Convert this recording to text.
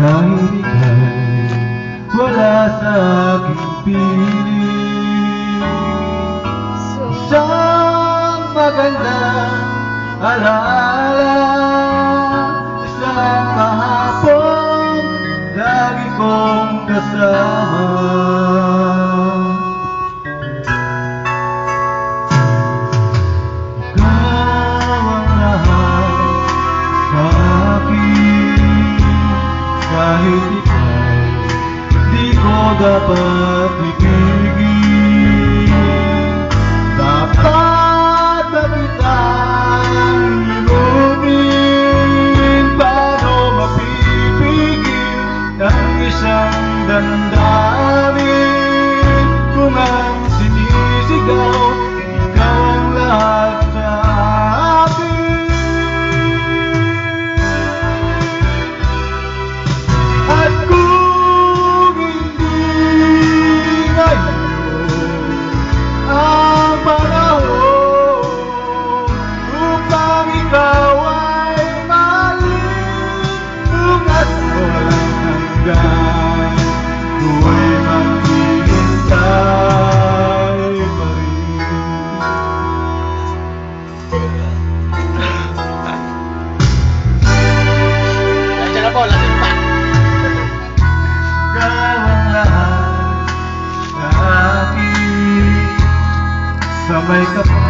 Dahil ika'y wala sa aking piling. Isang magandang alaala, isang mahapong lagi kong kasama. Ikaw ang lahat sa akin, kahit ikaw di ko dapat ibigin. Dapat na kitang inumin, paano mapipigil ang isang damdamin kung ang sinisigaw ikaw ang lahat sa akin. At kung hindi ngayon ang panahon upang ikaw ay mahalin, at walang hanggan, ako'y maghihintay pa rin. Nandiyan na po, lasing pa. Ikaw ang lahat sa akin, sa may kapal